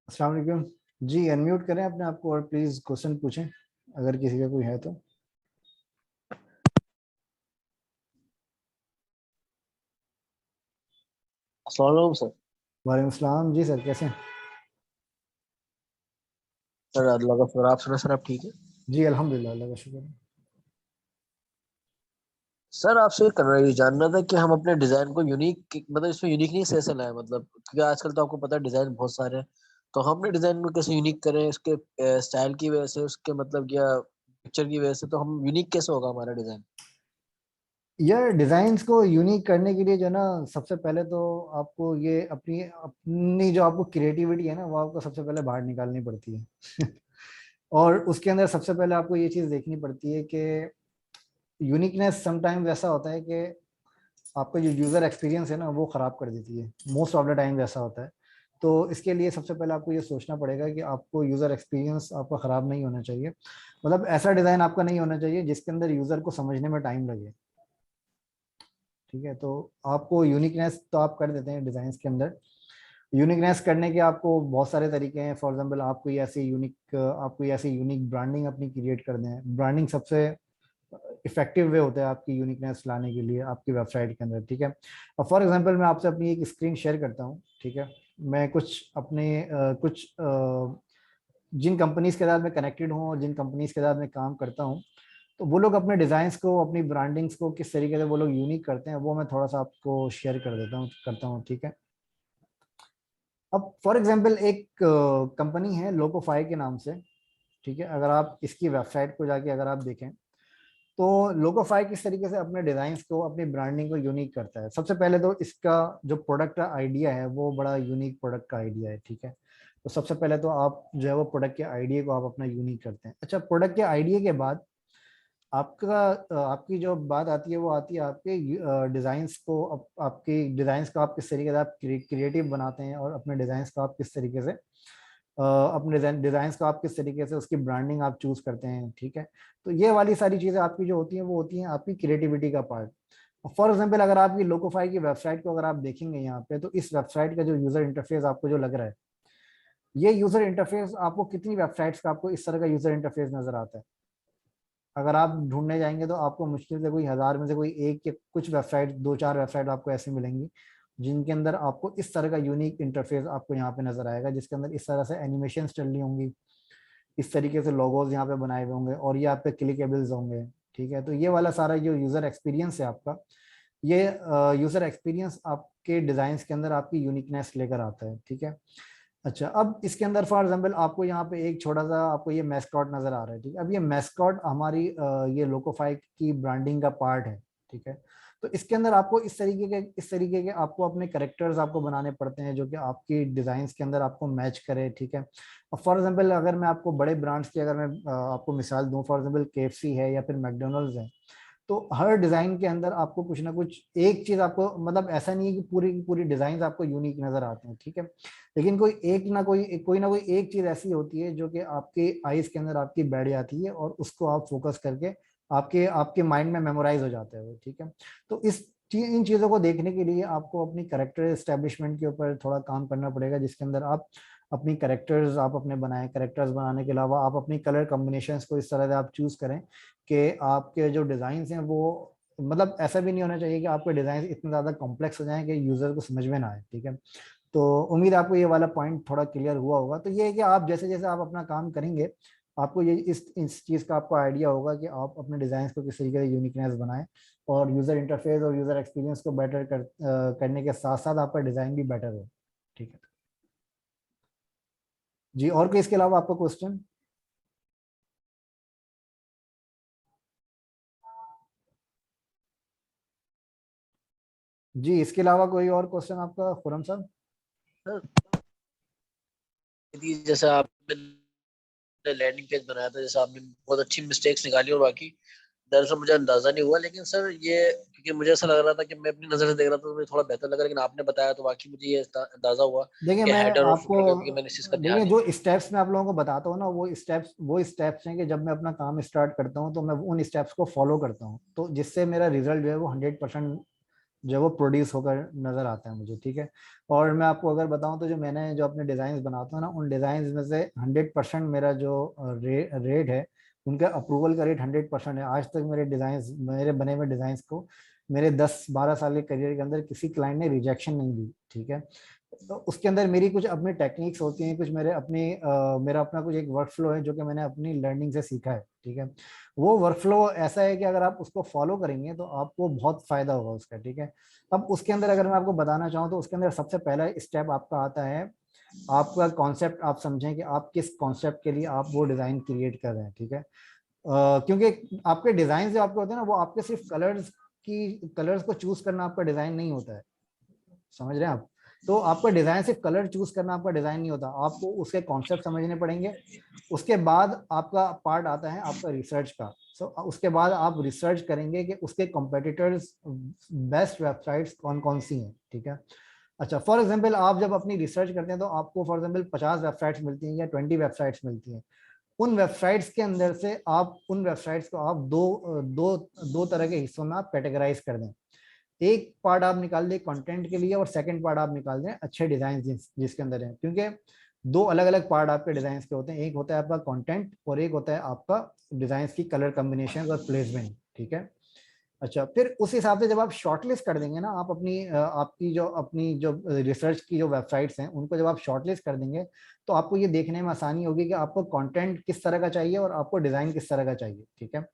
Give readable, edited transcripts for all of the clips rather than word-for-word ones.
अस्सलाम वालेकुम जी। अनम्यूट करें अपने आप को और प्लीज क्वेश्चन पूछें अगर किसी का कोई है तो। अस्सलाम वालेकुम सर। वालेकुम सलाम जी सर, कैसे हैं? सर अल्लाह का शुक्र, आप सुना सर, आप ठीक है? जी अल्हम्दुलिल्लाह, अल्लाह का शुक्र है। सर आपसे ये जानना था कि हम अपने डिजाइन को यूनिक, मतलब इसमें यूनिकनेस कैसे लाए, मतलब क्योंकि आजकल तो आपको पता है डिजाइन बहुत सारे हैं। तो हम अपने डिजाइन को कैसे यूनिक करें, उसके स्टाइल की वजह से, उसके मतलब या पिक्चर की वजह से, तो हम यूनिक कैसे होगा हमारा डिजाइन? यार डिजाइन्स को यूनिक करने के लिए जो है ना, सबसे पहले तो आपको ये अपनी अपनी जो आपको क्रिएटिविटी है ना, वो आपको सबसे पहले बाहर निकालनी पड़ती है। और उसके अंदर सबसे पहले आपको ये चीज देखनी पड़ती है कि यूनिकनेस समटाइम्स ऐसा होता है कि आपका जो यूजर एक्सपीरियंस है ना, वो खराब कर देती है। मोस्ट ऑफ द टाइम ऐसा होता है। तो इसके लिए सबसे पहले आपको ये सोचना पड़ेगा कि आपको यूजर एक्सपीरियंस आपका खराब नहीं होना चाहिए। मतलब ऐसा डिजाइन आपका नहीं होना चाहिए जिसके अंदर यूजर को समझने में टाइम लगे। ठीक है, तो आपको यूनिकनेस तो आप कर देते हैं डिजाइन के अंदर। यूनिकनेस करने के आपको बहुत सारे तरीके हैं। फॉर एग्जांपल आपको ऐसी यूनिक ब्रांडिंग अपनी क्रिएट कर दें। ब्रांडिंग सबसे इफेक्टिव वे होता है आपकी यूनिकनेस लाने के लिए आपकी वेबसाइट के अंदर। ठीक है, अब फॉर एग्जांपल मैं आपसे अपनी एक स्क्रीन शेयर करता हूँ। ठीक है, मैं कुछ जिन कंपनीज के साथ मैं कनेक्टेड हूँ और जिन कंपनीज के साथ मैं काम करता हूँ, तो वो लोग अपने डिजाइन्स को, अपनी ब्रांडिंग्स को किस तरीके से वो लोग यूनिक करते हैं, वो मैं थोड़ा सा आपको शेयर कर देता हूँ करता हूँ। ठीक है, अब फॉर एग्जांपल एक कंपनी है लोकोफाई के नाम से। ठीक है, अगर आप इसकी वेबसाइट को जाके अगर आप देखें, तो लोकोफाई किस तरीके से अपने डिजाइन्स को, अपनी ब्रांडिंग को यूनिक करता है। सबसे पहले तो इसका जो प्रोडक्ट का आइडिया है वो बड़ा यूनिक प्रोडक्ट का आइडिया है। ठीक है, तो सबसे पहले तो आप जो है वो प्रोडक्ट के आइडिया को आप अपना यूनिक करते हैं। अच्छा, प्रोडक्ट के आइडिया के बाद आपकी जो बात आती है वो आती है आपके डिजाइन्स को। आपकी डिजाइन्स को आप किस तरीके से आप क्रिएटिव बनाते हैं, और अपने डिजाइन्स को आप किस तरीके से अपने डिजाइन्स को आप किस तरीके से उसकी ब्रांडिंग आप चूज करते हैं। ठीक है, तो ये वाली सारी चीजें आपकी जो होती हैं वो होती हैं आपकी क्रिएटिविटी का पार्ट। फॉर एग्जाम्पल अगर आपकी लोकोफाई की वेबसाइट को अगर आप देखेंगे यहाँ पे, तो इस वेबसाइट का जो यूजर इंटरफेस आपको जो लग रहा है, ये यूजर इंटरफेस आपको कितनी वेबसाइट्स का आपको इस तरह का यूजर इंटरफेस नजर आता है? अगर आप ढूंढने जाएंगे तो आपको मुश्किल से कोई हजार में से कोई एक या कुछ वेबसाइट, दो चार वेबसाइट आपको ऐसी मिलेंगी जिनके अंदर आपको इस तरह का यूनिक इंटरफेस आपको यहाँ पे नजर आएगा, जिसके अंदर इस तरह से एनिमेशन चल रही होंगी, इस तरीके से लोगोज यहाँ पे बनाए हुए होंगे, और ये आप पे क्लिकेबल्स होंगे। ठीक है, तो ये वाला सारा जो यूजर एक्सपीरियंस है आपका, ये यूजर एक्सपीरियंस आपके डिजाइन के अंदर आपकी यूनिकनेस लेकर आता है। ठीक है, अच्छा, अब इसके अंदर फॉर एग्जांपल आपको यहाँ पे एक छोटा सा आपको ये मैस्कॉट नजर आ रहा है। ठीक है, अब ये मैस्कॉट हमारी ये लोकोफाई की ब्रांडिंग का पार्ट है। ठीक है, तो इसके अंदर आपको इस तरीके के आपको अपने करेक्टर्स आपको बनाने पड़ते हैं जो कि आपकी डिजाइन्स के अंदर आपको मैच करे। ठीक है, अब फॉर एग्जांपल अगर मैं आपको बड़े ब्रांड्स की अगर मैं आपको मिसाल दूं, फॉर एग्जांपल केएफसी है या फिर मैकडोनल्ड्स है, तो हर डिजाइन के अंदर आपको कुछ ना कुछ एक चीज आपको, मतलब ऐसा नहीं है कि पूरी की पूरी डिजाइन आपको यूनिक नजर आते हैं। ठीक है, लेकिन कोई ना कोई एक चीज ऐसी होती है जो कि आपके आईज के अंदर आपकी बैठ जाती है, और उसको आप फोकस करके आपके आपके माइंड में मेमोराइज हो जाता है वो। ठीक है, तो इन चीजों को देखने के लिए आपको अपनी करेक्टर एस्टेब्लिशमेंट के ऊपर थोड़ा काम करना पड़ेगा, जिसके अंदर आप अपनी करेक्टर्स आप अपने बनाएं। करेक्टर्स बनाने के अलावा आप अपनी कलर कॉम्बिनेशंस को इस तरह से आप चूज करें कि आपके जो डिजाइन हैं वो, मतलब ऐसा भी नहीं होना चाहिए कि आपके डिजाइन इतने ज्यादा कॉम्प्लेक्स हो जाएं कि यूजर को समझ में ना आए। ठीक है, तो उम्मीद आपको ये वाला पॉइंट थोड़ा क्लियर हुआ होगा। तो ये है कि आप जैसे जैसे आप अपना काम करेंगे, आपको ये इस चीज का आपको आइडिया होगा कि आप अपने डिजाइन को किस तरीके से यूनिकनेस बनाएं, और यूजर इंटरफेस और यूजर एक्सपीरियंस को करने के साथ साथ आपका डिजाइन भी बेटर हो। ठीक है जी, और कोई इसके अलावा आपका क्वेश्चन? जी, इसके अलावा कोई और क्वेश्चन आपका, खुरम साहब? सर जैसे आपने लैंडिंग पेज बनाया था, जैसे आपने बहुत अच्छी मिस्टेक्स निकाली, और बाकी दरअसल मुझे अंदाजा नहीं हुआ, लेकिन सर ये, क्योंकि मुझे ऐसा लग रहा था कि मैं अपनी नजर से देख रहा था तो मुझे थोड़ा बेहतर लगा, लेकिन आपने बताया तो बाकी मुझे ये अंदाजा हुआ देखिए कि मैं हेडर और आपको फुटर का, क्योंकि मैंने इस चीज का ध्यान देखिए, नहीं जो दिया। स्टेप्स मैं आप लोगों को बताता हूँ ना, वो स्टेप्स हैं कि जब मैं अपना काम स्टार्ट करता हूँ तो मैं उन स्टेप्स को फॉलो करता हूँ, तो जिससे मेरा रिजल्ट जो है वो 100% जो वो प्रोड्यूस होकर नजर आता है मुझे, ठीक है। और मैं आपको अगर बताऊं तो जो मैंने जो अपने डिजाइन बनाता हूँ ना, उन डिजाइन में से 100% मेरा जो रेट है, उनका अप्रूवल का रेट 100% है। आज तक मेरे डिजाइन, मेरे बने हुए डिजाइन को मेरे 10-12 साल के करियर के अंदर किसी क्लाइंट ने रिजेक्शन नहीं दी, ठीक है। तो उसके अंदर मेरी कुछ अपनी टेक्निक्स होती हैं, कुछ मेरे अपनी मेरा अपना कुछ एक वर्क फ्लो है जो कि मैंने अपनी लर्निंग से सीखा है, ठीक है। वो वर्क फ्लो ऐसा है कि अगर आप उसको फॉलो करेंगे तो आपको बहुत फायदा होगा उसका, ठीक है। अब उसके अंदर अगर मैं आपको बताना चाहूँ तो उसके अंदर सबसे पहला स्टेप आपका आता है, आपका कॉन्सेप्ट आप समझें कि आप किस कॉन्सेप्ट के लिए आप वो डिजाइन क्रिएट कर रहे हैं, ठीक है। क्योंकि आपके डिजाइन जो आपके होते हैं ना, वो आपके सिर्फ कलर्स को चूज करना आपका डिजाइन नहीं होता है, समझ रहे हैं आप। तो आपका डिजाइन सिर्फ कलर चूज करना आपका डिजाइन नहीं होता, आपको उसके कॉन्सेप्ट समझने पड़ेंगे। उसके बाद आपका पार्ट आता है आपका रिसर्च का। सो उसके बाद आप रिसर्च करेंगे कि उसके कॉम्पिटिटर्स बेस्ट वेबसाइट्स कौन कौन सी हैं, ठीक है। अच्छा, फॉर एग्जांपल आप जब अपनी रिसर्च करते हैं तो आपको फॉर एग्जांपल 50 वेबसाइट्स मिलती हैं या 20 वेबसाइट्स मिलती हैं। उन वेबसाइट्स के अंदर से आप उन वेबसाइट्स को आप दो दो तरह के हिस्सों में आप कैटेगराइज कर दें। एक पार्ट आप निकाल दें कंटेंट के लिए और सेकंड पार्ट आप निकाल दें अच्छे डिजाइन जिसके अंदर है, क्योंकि दो अलग अलग पार्ट आपके डिजाइन के होते हैं। एक होता है आपका कंटेंट और एक होता है आपका डिजाइन की कलर कॉम्बिनेशन और प्लेसमेंट, ठीक है। अच्छा, फिर उस हिसाब से जब आप शॉर्टलिस्ट कर देंगे ना, आप अपनी जो रिसर्च की जो वेबसाइट्स हैं उनको जब आप शॉर्टलिस्ट कर देंगे, तो आपको ये देखने में आसानी होगी कि आपको कंटेंट किस तरह का चाहिए और आपको डिजाइन किस तरह का चाहिए, ठीक है।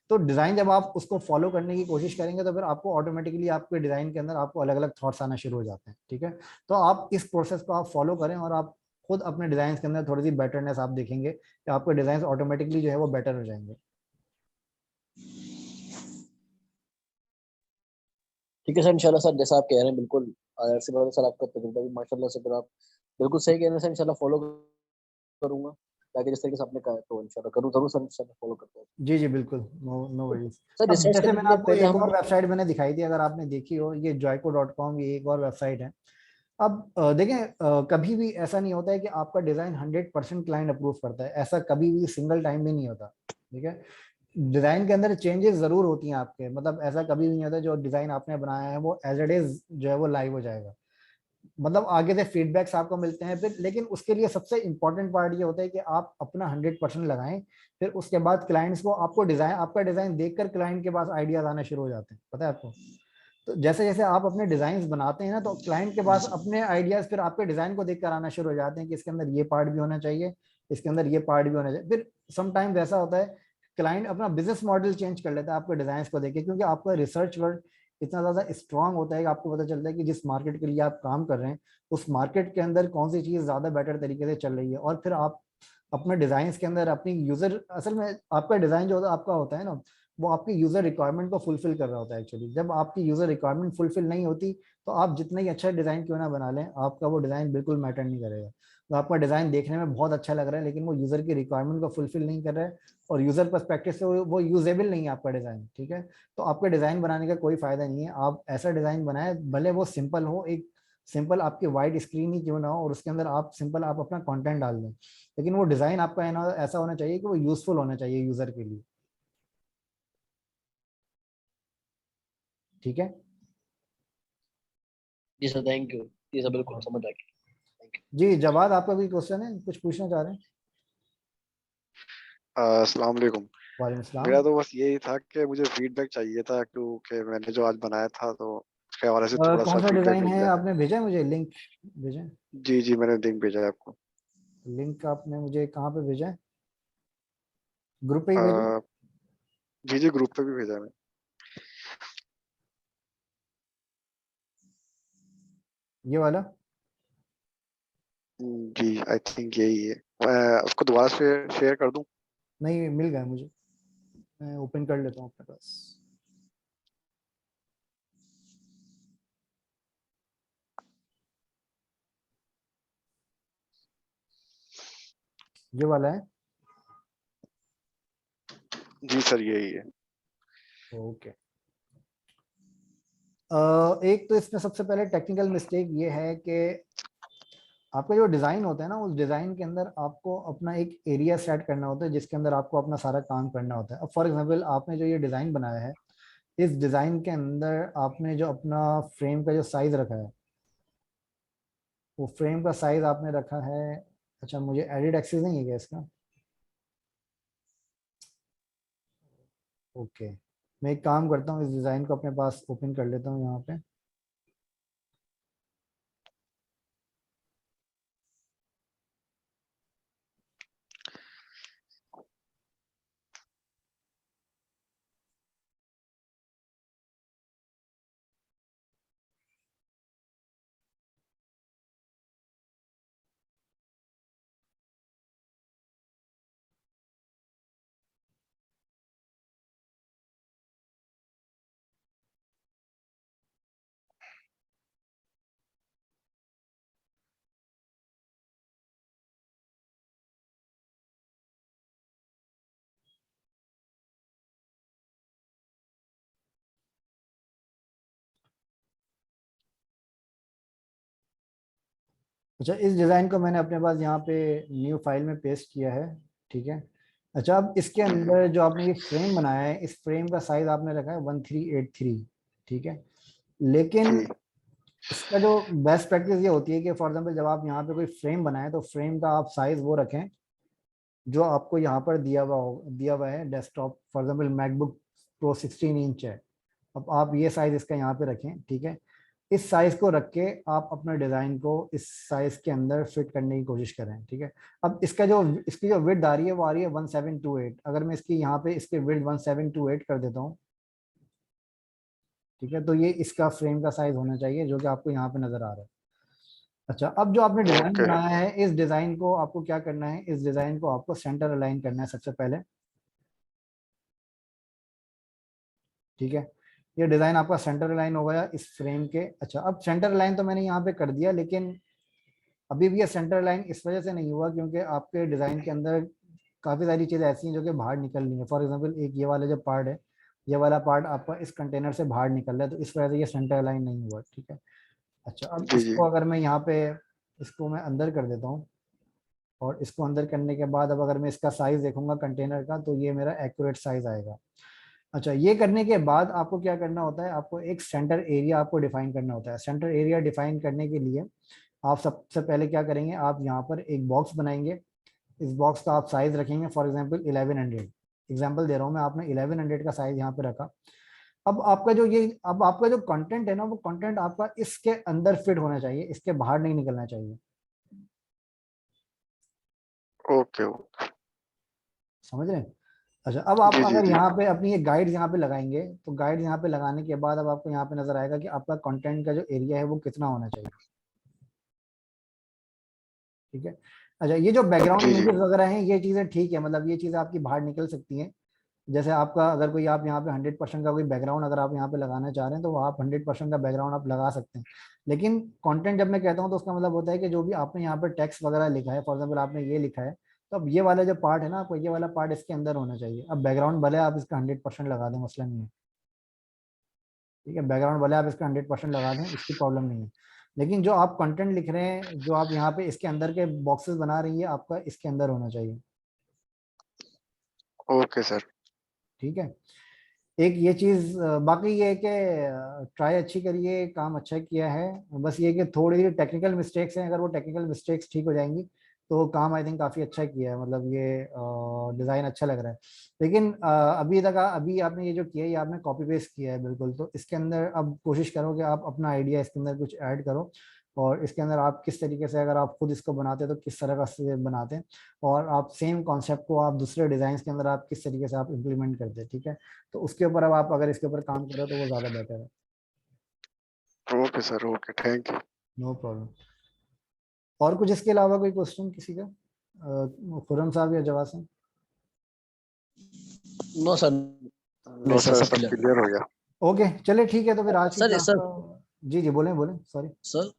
तो डिजाइन जब आप उसको फॉलो करने की कोशिश करेंगे तो फिर आपको ऑटोमेटिकली आपके डिजाइन के अंदर आपको अलग अलग थॉट्स आना शुरू हो जाते हैं, ठीक है। तो आप इस प्रोसेस को आप फॉलो करें और आप खुद अपने डिजाइन के अंदर थोड़ी सी बेटरनेस आप देखेंगे कि आपके डिजाइन ऑटोमेटिकली जो है वो बेटर हो जाएंगे। ठीक है सर, इंशाल्लाह सर जैसा आप कह रहे हैं बिल्कुल से बात है सर, आपका तजुर्बा भी माशाल्लाह से, फिर आप बिल्कुल सही कह रहे हैं सर, इंशाल्लाह फॉलो करूंगा ताकि जिस तरीके से आपने कहा है, तो इंशाल्लाह करूँ जरूर सर, इंशाल्लाह फॉलो करता हूँ। जी जी बिल्कुल, नो नो वरीज। सर अब रिसर्च जैसे करने मैंने के लिए आपको पहले एक हम और वेबसाइट मैंने दिखाई थी, अगर आपने देखी हो, ये joico.com, ये एक और वेबसाइट है। अब देखें, कभी भी ऐसा नहीं होता है कि आपका डिजाइन 100% क्लाइंट अप्रूव करता है, ऐसा कभी भी सिंगल टाइम भी नहीं होता, ठीक है। डिजाइन के अंदर चेंजेस जरूर होती हैं आपके, मतलब ऐसा कभी भी नहीं होता जो डिजाइन आपने बनाया है वो एज इट इज जो है वो लाइव हो जाएगा। मतलब आगे से फीडबैक्स आपको मिलते हैं फिर, लेकिन उसके लिए सबसे इंपॉर्टेंट पार्ट ये होता है कि आप अपना 100% लगाएं। फिर उसके बाद क्लाइंट्स को आपका डिजाइन देखकर क्लाइंट के पास आइडियाज आना शुरू हो जाते हैं, पता है आपको। तो जैसे जैसे आप अपने डिजाइन बनाते हैं ना, तो क्लाइंट के जी पास सर। अपने आइडियाज फिर आपके डिजाइन को देखकर आना शुरू हो जाते हैं कि इसके अंदर ये पार्ट भी होना चाहिए, इसके अंदर ये पार्ट भी होना चाहिए। फिर समटाइम वैसा होता है, क्लाइंट अपना बिजनेस मॉडल चेंज कर लेता है आपके डिजाइन को देखे, क्योंकि आपका रिसर्च वर्क इतना ज्यादा स्ट्रांग होता है कि आपको पता चलता है कि जिस मार्केट के लिए आप काम कर रहे हैं उस मार्केट के अंदर कौन सी चीज ज्यादा बेटर तरीके से चल रही है। और फिर आप अपने डिजाइन के अंदर अपनी यूजर, असल में आपका डिजाइन जो होता है आपका होता है ना, वो आपकी यूजर रिक्वायरमेंट को फुलफिल कर रहा होता है। एक्चुअली जब आपकी यूजर रिक्वायरमेंट फुलफिल नहीं होती तो आप जितना ही अच्छा डिजाइन क्यों ना बना लें, आपका वो डिजाइन बिल्कुल मैटर नहीं करेगा। तो आपका डिजाइन देखने में बहुत अच्छा लग रहा है लेकिन वो यूजर की रिक्वायरमेंट को फुलफिल नहीं कर रहा है और यूजर पर्सपेक्टिव से वो यूजेबल नहीं है आपका डिजाइन, ठीक है। तो आपके डिजाइन बनाने का कोई फायदा नहीं है। आप ऐसा डिजाइन बनाए, भले वो सिंपल हो, एक सिंपल आपकी वाइट स्क्रीन ही क्यों ना हो और उसके अंदर आप सिंपल आप अपना कंटेंट डाल दें, लेकिन वो डिजाइन आपका ऐसा होना चाहिए कि वो यूजफुल होना चाहिए यूजर के लिए, ठीक है। जी सर, थैंक यू। जी सर, बिल्कुल समझ आ गया। थैंक जी जवाद, आपका कोई क्वेश्चन है, कुछ पूछना चाह रहे हैं? अस्सलाम वालेकुम। वालेकुम सलाम। मेरा तो बस यही था कि मुझे फीडबैक चाहिए था, क्योंकि मैंने जो आज बनाया था तो उसके हवाले से थोड़ा कौन सा सा फीडबैक डिजाइन मिल है जाए। आपने भेजा है मुझे, लिंक भेजा है? जी जी, मैंने लिंक भेजा है आपको। लिंक आपने मुझे कहाँ पे भेजा है, ग्रुप पे ही भेजा है? अ, जी जी, ग्रुप पे भी भेजा है मैंने। ये वाला? जी, आई थिंक यही है। मैं उसको दोबारा से शेयर कर दूं? नहीं, मिल गया मुझे, मैं ओपन कर लेता हूँ अपने पास। ये वाला है? जी सर, यही है। ओके। एक तो इसमें सबसे पहले टेक्निकल मिस्टेक ये है कि आपका जो डिजाइन होता है ना, उस डिजाइन के अंदर आपको अपना एक एरिया सेट करना होता है जिसके अंदर आपको अपना सारा काम करना होता है। अब फॉर एग्जांपल आपने जो ये डिजाइन बनाया है, इस डिजाइन के अंदर आपने जो अपना फ्रेम का जो साइज रखा है, वो फ्रेम का साइज आपने रखा है। अच्छा, मुझे एडिट एक्सेस नहीं है क्या इसका? ओके, मैं एक काम करता हूँ, इस डिजाइन को अपने पास ओपन कर लेता हूँ यहाँ पे। अच्छा, इस डिज़ाइन को मैंने अपने पास यहाँ पे न्यू फाइल में पेस्ट किया है, ठीक है। अच्छा, अब इसके अंदर जो आपने ये फ्रेम बनाया है, इस फ्रेम का साइज आपने रखा है 1383, ठीक है। लेकिन जी इसका जो बेस्ट प्रैक्टिस ये होती है कि फॉर एग्जांपल जब आप यहाँ पे कोई फ्रेम बनाएं तो फ्रेम का आप साइज वो रखें जो आपको यहाँ पर दिया हुआ है desktop. For example MacBook pro 16 inch है, अब आप ये साइज इसका यहाँ पे रखें, ठीक है। इस साइज को रख के आप अपने डिजाइन को इस साइज के अंदर फिट करने की कोशिश करें, ठीक है। अब इसकी जो विड्थ आ रही है वो आ रही है 1728। अगर मैं इसकी यहाँ पे इसके विड्थ 1728 कर देता हूँ, ठीक है, तो ये इसका फ्रेम का साइज होना चाहिए जो कि आपको यहाँ पे नजर आ रहा है। अच्छा, अब जो आपने डिजाइन ओके बनाया है, इस डिजाइन को आपको क्या करना है, इस डिजाइन को आपको सेंटर अलाइन करना है सबसे पहले, ठीक है। ये डिजाइन आपका सेंटर अलाइन हो गया इस फ्रेम के। अच्छा, अब सेंटर अलाइन तो मैंने यहाँ पे कर दिया, लेकिन अभी भी ये सेंटर लाइन इस वजह से नहीं हुआ क्योंकि आपके डिजाइन के अंदर काफी सारी चीजें ऐसी हैं जो कि बाहर निकल रही हैं। फॉर एग्जांपल एक ये वाला जो पार्ट है, ये वाला पार्ट आपका इस कंटेनर से बाहर निकल रहा है, तो इस वजह से ये सेंटर लाइन नहीं हुआ, ठीक है। अच्छा, अब जी जी इसको अगर मैं यहाँ पे इसको मैं अंदर कर देता हूँ, और इसको अंदर करने के बाद अब अगर मैं इसका साइज देखूंगा कंटेनर का, तो ये मेरा एक्यूरेट साइज आएगा। अच्छा, ये करने के बाद आपको क्या करना होता है, आपको एक सेंटर एरिया आपको डिफाइन करना होता है। सेंटर एरिया डिफाइन करने के लिए आप सबसे पहले क्या करेंगे, आप यहाँ पर एक बॉक्स बनाएंगे। इस बॉक्स का आप साइज रखेंगे फॉर एग्जांपल 1100, एग्जांपल दे रहा हूँ मैं, आपने 1100 का साइज यहाँ पे रखा। अब आपका जो कंटेंट है ना, वो कंटेंट आपका इसके अंदर फिट होना चाहिए, इसके बाहर नहीं निकलना चाहिए। ओके समझ रहे हैं? अच्छा, अब आप जी जी अगर जी यहाँ पे अपनी ये गाइड यहाँ पे लगाएंगे, तो गाइड यहाँ पे लगाने के बाद अब आपको यहाँ पे नजर आएगा कि आपका कंटेंट का जो एरिया है वो कितना होना चाहिए, ठीक है। अच्छा, ये जो बैकग्राउंड जी जी इमेजेस वगैरह हैं, ये चीज़ें ठीक है, मतलब ये चीज़ें आपकी बाहर निकल सकती हैं। जैसे आपका अगर कोई आप यहाँ पे 100% का कोई बैकग्राउंड अगर आप यहाँ पे लगाना चाह रहे हैं, तो वो आप 100% का बैकग्राउंड आप लगा सकते हैं। लेकिन कंटेंट जब मैं कहता हूँ तो उसका मतलब होता है कि जो भी आपने यहाँ पे टेक्स्ट वगैरह लिखा है, फॉर एग्जाम्पल आपने ये लिखा है, तो अब ये वाला जो पार्ट है ना, आपको ये वाला पार्ट इसके अंदर होना चाहिए। अब बैकग्राउंड भले आप इसका 100% लगा दें, मसला नहीं है, ठीक है। बैकग्राउंड भले आप इसका 100% लगा दें, इसकी प्रॉब्लम नहीं है। लेकिन जो आप कंटेंट लिख रहे हैं, जो आप यहाँ पे इसके अंदर के बॉक्सेस बना रही है, आपका इसके अंदर होना चाहिए, ओके सर ठीक है। एक ये चीज, बाकी ये है कि ट्राई अच्छी करिए, काम अच्छा किया है। बस ये कि थोड़ी सी टेक्निकल मिस्टेक्स हैं, अगर वो टेक्निकल मिस्टेक्स ठीक हो जाएंगी तो काम आई थिंक काफी अच्छा किया है, मतलब ये डिजाइन अच्छा लग रहा है। लेकिन अभी आपने ये जो किया है, ये आपने कॉपी पेस्ट किया है बिल्कुल, तो इसके अंदर अब कोशिश करो कि आप अपना आइडिया इसके अंदर कुछ ऐड करो, और इसके अंदर आप किस तरीके से, अगर आप खुद इसको बनाते हैं तो किस तरह का से बनाते हैं, और आप सेम कॉन्सेप्ट को आप दूसरे डिजाइन के अंदर आप किस तरीके से आप इम्प्लीमेंट करते हैं, ठीक है। तो उसके ऊपर अब आप अगर इसके ऊपर काम करो तो वो ज़्यादा बेटर है। Okay sir okay thank you know problem. और कुछ इसके अलावा कोई क्वेश्चन किसी का, खुरम साहब या जवाब साहब? नो सर, नो नहीं सर, सर सब सब क्लियर। क्लियर हो गया ओके, चलिए ठीक है, तो फिर आज की सर क्लास सर का। जी जी, बोलें बोलें, सॉरी। सर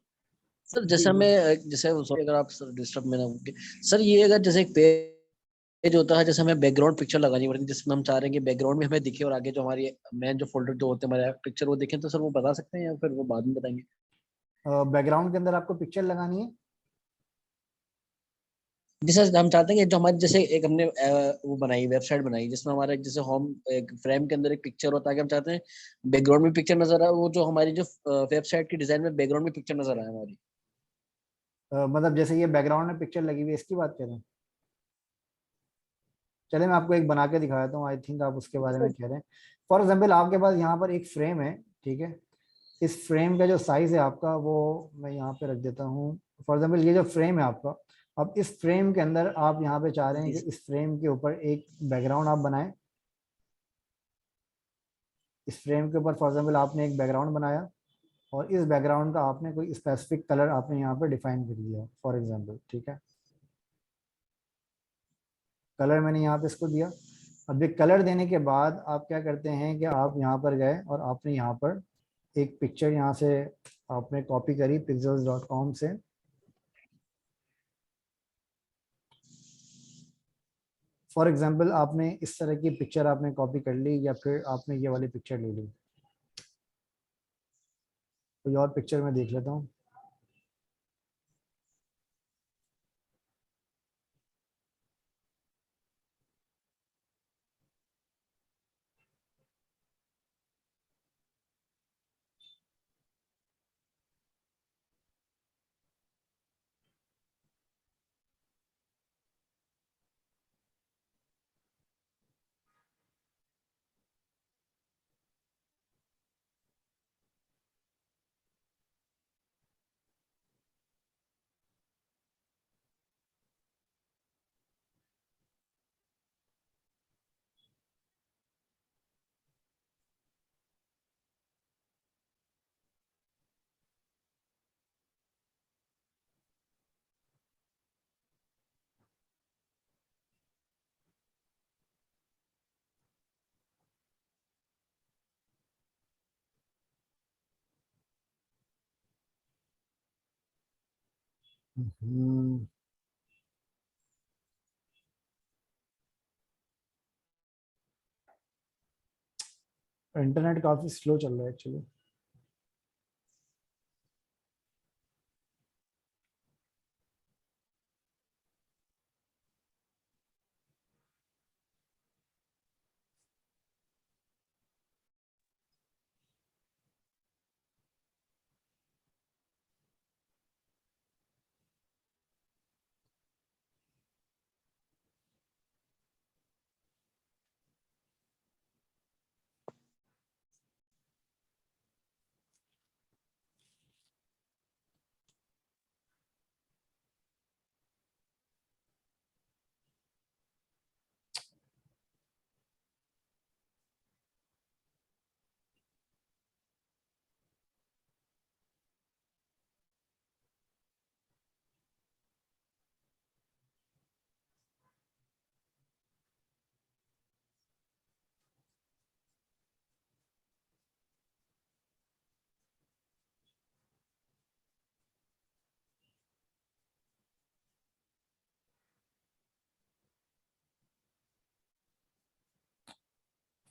सर जी जैसे बोलें। हमें, जैसे sorry अगर आप सर डिस्टर्ब में ना होंगे, सर ये अगर जैसे एक पेज होता है, जैसे हमें बैकग्राउंड पिक्चर लगानी पड़ती है, जिसमें हम चाह रहे हैं कि बैकग्राउंड में हमें दिखे और आगे जो हमारी मेन जो फोल्डर जो होते हैं हमारे पिक्चर वो दिखे, तो सर वो बता सकते हैं या फिर वो बाद में बताएंगे? बैकग्राउंड के अंदर आपको पिक्चर लगानी है? जैसे हम चाहते हैं कि जो हमारी जैसे एक हमने वो बनाई वेबसाइट बनाई जिसमें हमारा जैसे होम एक फ्रेम के अंदर एक पिक्चर होता है कि हम चाहते हैं बैकग्राउंड में पिक्चर नजर आए, वो जो हमारी जो वेबसाइट की डिजाइन में बैकग्राउंड में पिक्चर नजर आए हमारी। मतलब जैसे ये बैकग्राउंड में पिक्चर लगी हुई है इसकी बात कर रहे हैं? चले मैं आपको एक बना के दिखा देता हूँ, आई थिंक आप उसके बारे में कह रहे हैं। फॉर एग्जाम्पल आपके पास यहाँ पर एक फ्रेम है, ठीक है। इस फ्रेम का जो साइज है आपका वो मैं यहाँ पे रख देता हूँ। फॉर एग्जाम्पल ये जो फ्रेम है आपका, अब इस फ्रेम के अंदर आप यहाँ पे चाह रहे हैं जी कि सर। इस फ्रेम के ऊपर एक बैकग्राउंड आप बनाएं। इस फ्रेम के ऊपर फॉर एग्जाम्पल आपने एक बैकग्राउंड बनाया और इस बैकग्राउंड का आपने कोई स्पेसिफिक कलर आपने यहाँ पे डिफाइन कर दिया फॉर एग्जाम्पल, ठीक है। कलर मैंने यहाँ पे इसको दिया। अब ये कलर देने के बाद आप क्या करते हैं कि आप यहाँ पर गए और आपने यहाँ पर एक पिक्चर यहाँ से आपने कॉपी करी pixels.com से। फॉर एग्जांपल आपने इस तरह की पिक्चर आपने कॉपी कर ली या फिर आपने ये वाली पिक्चर ले ली। कोई और पिक्चर मैं देख लेता हूँ। इंटरनेट काफी स्लो चल रहा है एक्चुअली।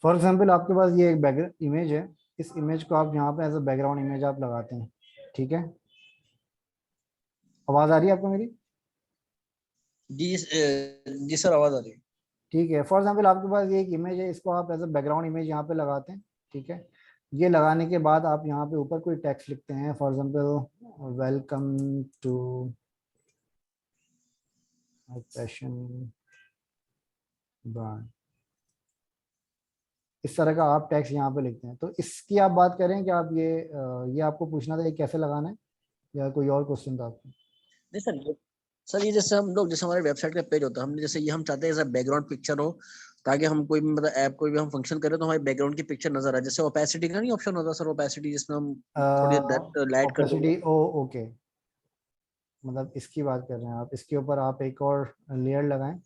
फॉर एग्जाम्पल आपके पास ये एक बैक इमेज है। इस इमेज को आप यहाँ पे एज अ बैकग्राउंड इमेज आप लगाते हैं, ठीक है। आवाज आ रही है आपको मेरी? जी जी सर, आवाज आ रही है। ठीक है। फॉर एग्जाम्पल आपके पास ये एक इमेज है, इसको आप एज अ बैकग्राउंड इमेज यहाँ पे लगाते हैं, ठीक है। ये लगाने के बाद आप यहाँ पे ऊपर कोई टेक्स्ट लिखते हैं, for example welcome to my passion brand. इस तरह का आप टेक्स्ट यहाँ पे लिखते हैं। तो इसकी आप बात करें कि आप ये आपको पूछना था ये कैसे लगाना है, या कोई और क्वेश्चन था आपको? नहीं सर, सर ये जैसे हम लोग जैसे हमारे वेबसाइट का पेज होता है, हमने जैसे ये हम चाहते हैं जैसे बैकग्राउंड पिक्चर हो, ताकि हम कोई भी मतलब ऐप कोई भी हम फंक्शन करें तो हमारे बैकग्राउंड की पिक्चर नजर आए। जैसे ओपेसिटी का नहीं ऑप्शन होता सर, ओपेसिटी जिसमें हम थोड़ी लाइट कर देंगे। ओपेसिटी, ओ ओके। मतलब इसकी बात कर रहे हैं आप, इसके ऊपर आप एक और लेयर लगाएं।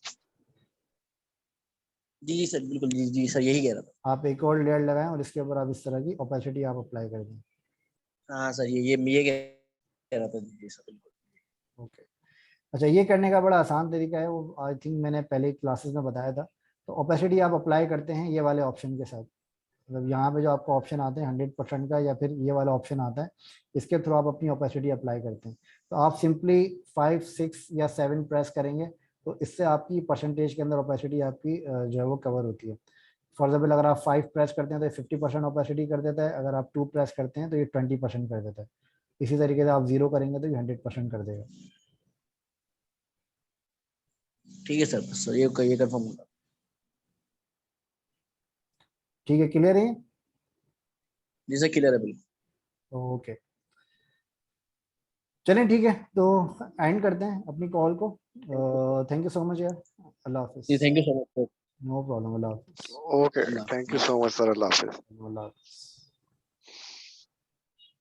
जी जी सर, बिल्कुल जी जी सर, यही कह रहा था। आप एक और लेयर लगाएं और इसके ऊपर आप इस तरह की ओपेसिटी आप अप्लाई कर दें। हाँ सर, ये कह रहा था जी जी सर, बिल्कुल। ओके। अच्छा, ये करने का बड़ा आसान तरीका है, वो आई थिंक मैंने पहले क्लासेस में बताया था। तो ओपेसिटी आप अप्लाई करते हैं ये वाले ऑप्शन के साथ। मतलब यहाँ पे जो आपको ऑप्शन आते हैं 100% का, या फिर ये वाला ऑप्शन आता है, इसके थ्रू आप अपनी ओपेसिटी अप्लाई करते हैं। तो आप सिंपली 5, 6 या 7 प्रेस करेंगे तो इससे आपकी परसेंटेज के अंदर ओपेसिटी आपकी जो है वो कवर होती है। फॉर एग्जाम्पल अगर आप 5 प्रेस करते हैं तो 50% ओपेसिटी कर देता है, अगर आप 2 प्रेस करते हैं तो ये 20% कर देता है। इसी तरीके से आप 0 करेंगे तो ये 100% कर देगा। ठीक है सर, बस ये कंफर्म होगा। ठीक है, क्लियर है? जी सर, क्लियर है बिल्कुल। ओके, चलें ठीक है, तो एंड करते हैं अपनी कॉल को। थैंक यू सो मच यार, अल्लाह जी हाफिज़। Thank you so much sir. No problem, अल्लाह हाफिज़। ओके, अल्लाह थैंक यू हाफिज़। सो मच सर, अल्लाह हाफिज। अल्लाह हाफिज़।